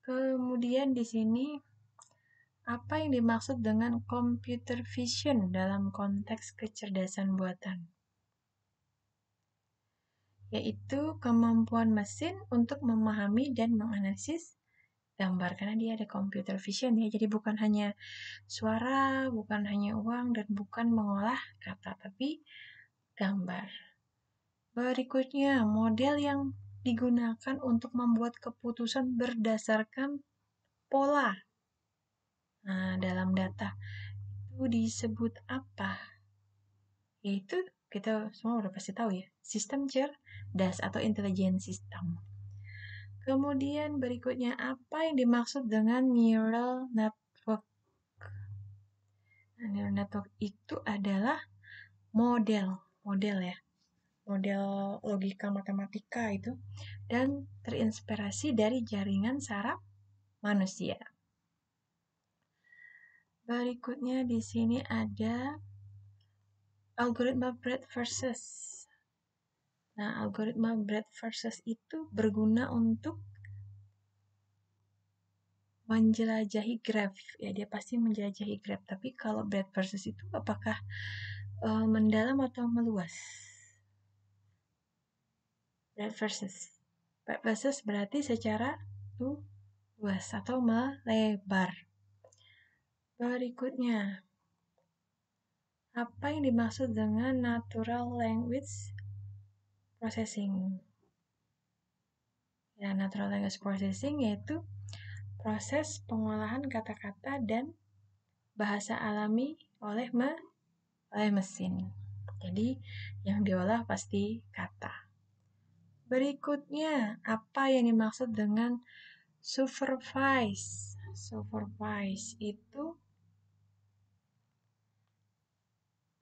Kemudian di sini apa yang dimaksud dengan computer vision dalam konteks kecerdasan buatan? Yaitu kemampuan mesin untuk memahami dan menganalisis gambar, karena dia ada computer vision ya. Jadi bukan hanya suara, bukan hanya uang, dan bukan mengolah kata, tapi gambar. Berikutnya, model yang digunakan untuk membuat keputusan berdasarkan pola. Nah, dalam data itu disebut apa? Yaitu kita semua udah pasti tahu ya, sistem cerdas atau intelligent system. Kemudian berikutnya, apa yang dimaksud dengan neural network? Nah, neural network itu adalah model ya, model logika matematika itu, dan terinspirasi dari jaringan saraf manusia. Berikutnya di sini ada algoritma breadth versus. Nah, algoritma breadth versus itu berguna untuk menjelajahi graph. Ya, dia pasti menjelajahi graph. Tapi kalau breadth versus itu apakah mendalam atau meluas? Breadth versus. Breadth versus berarti secara luas atau melebar. Berikutnya, apa yang dimaksud dengan natural language processing? Ya, natural language processing yaitu proses pengolahan kata-kata dan bahasa alami oleh mesin. Jadi, yang diolah pasti kata. Berikutnya, apa yang dimaksud dengan supervise? Supervise itu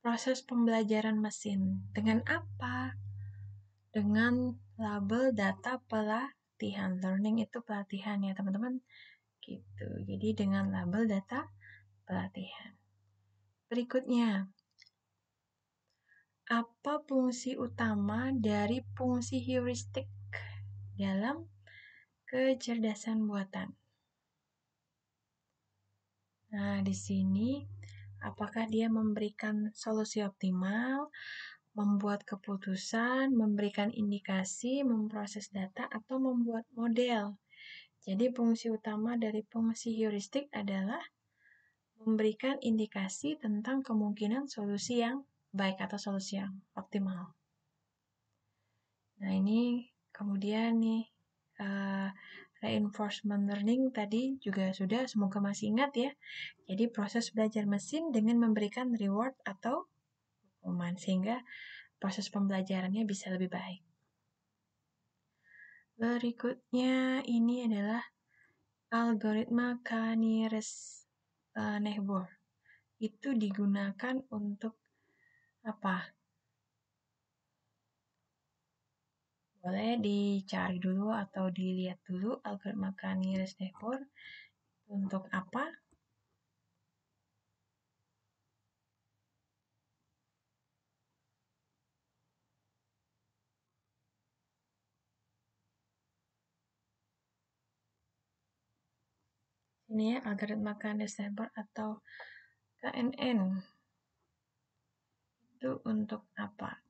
proses pembelajaran mesin. Dengan apa? Dengan label data pelatihan. Learning itu pelatihan ya teman-teman. Gitu. Jadi dengan label data pelatihan. Berikutnya, apa fungsi utama dari fungsi heuristik dalam kecerdasan buatan? Nah, di sini apakah dia memberikan solusi optimal, membuat keputusan, memberikan indikasi, memproses data, atau membuat model? Jadi fungsi utama dari fungsi heuristik adalah memberikan indikasi tentang kemungkinan solusi yang baik atau solusi yang optimal. Nah, ini kemudian nih reinforcement learning tadi juga sudah, semoga masih ingat ya. Jadi proses belajar mesin dengan memberikan reward atau hukuman sehingga proses pembelajarannya bisa lebih baik. Berikutnya ini adalah algoritma Canires-Nehbor. Itu digunakan untuk apa? Boleh dicari dulu atau dilihat dulu algoritma Canires-Nehbor untuk apa? Ini ya, algoritma Canires-Nehbor atau KNN. Itu untuk apa?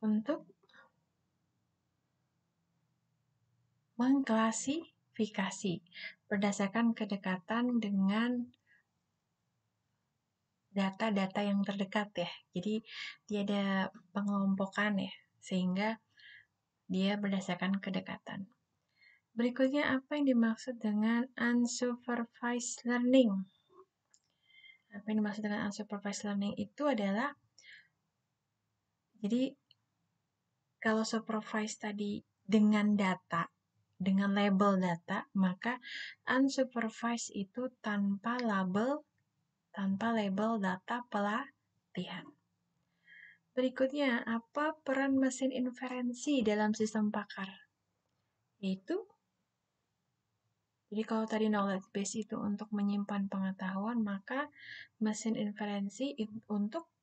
Untuk mengklasifikasi berdasarkan kedekatan dengan data-data yang terdekat ya. Jadi dia ada pengelompokan ya, sehingga dia berdasarkan kedekatan. Berikutnya apa yang dimaksud dengan unsupervised learning? Apa yang dimaksud dengan unsupervised learning itu adalah, jadi kalau supervised tadi dengan data, dengan label data, maka unsupervised itu tanpa label data pelatihan. Berikutnya, apa peran mesin inferensi dalam sistem pakar? Yaitu, jadi kalau tadi knowledge base itu untuk menyimpan pengetahuan, maka mesin inferensi untuk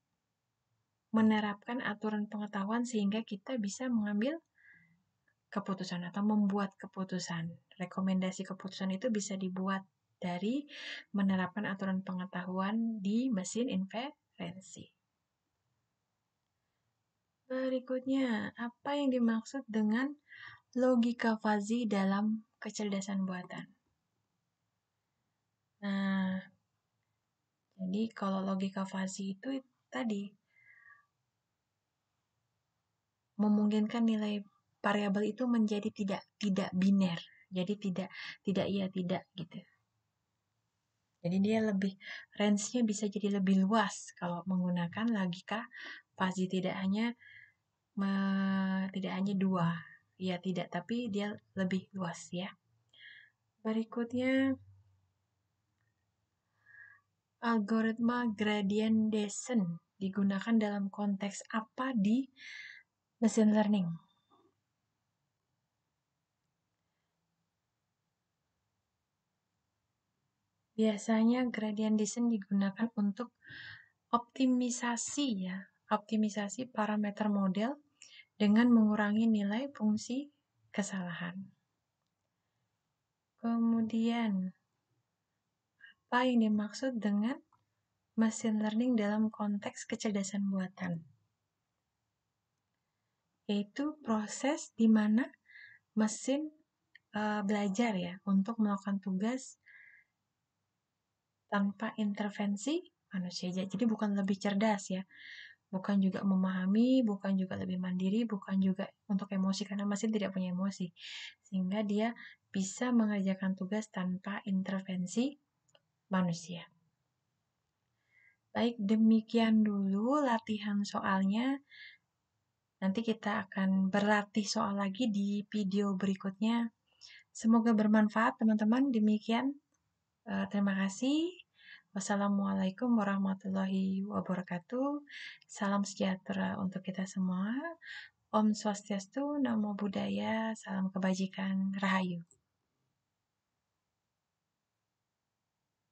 menerapkan aturan pengetahuan sehingga kita bisa mengambil keputusan atau membuat keputusan. Rekomendasi keputusan itu bisa dibuat dari menerapkan aturan pengetahuan di mesin inferensi. Berikutnya, apa yang dimaksud dengan logika fuzzy dalam kecerdasan buatan? Nah, jadi kalau logika fuzzy itu tadi memungkinkan nilai variabel itu menjadi tidak biner. Jadi tidak iya tidak gitu. Jadi dia lebih range-nya bisa jadi lebih luas kalau menggunakan logika fuzzy, tidak hanya dua. Ya tidak, tapi dia lebih luas ya. Berikutnya algoritma gradient descent digunakan dalam konteks apa di machine learning? Biasanya gradient descent digunakan untuk optimisasi parameter model dengan mengurangi nilai fungsi kesalahan. Kemudian, apa yang dimaksud dengan machine learning dalam konteks kecerdasan buatan? Yaitu proses di mana mesin belajar ya untuk melakukan tugas tanpa intervensi manusia. Jadi bukan lebih cerdas ya, bukan juga memahami, bukan juga lebih mandiri, bukan juga untuk emosi karena mesin tidak punya emosi. Sehingga dia bisa mengerjakan tugas tanpa intervensi manusia. Baik, demikian dulu latihan soalnya. Nanti kita akan berlatih soal lagi di video berikutnya. Semoga bermanfaat teman-teman. Demikian. Terima kasih. Wassalamualaikum warahmatullahi wabarakatuh. Salam sejahtera untuk kita semua. Om Swastiastu, Namo Buddhaya, salam kebajikan, Rahayu.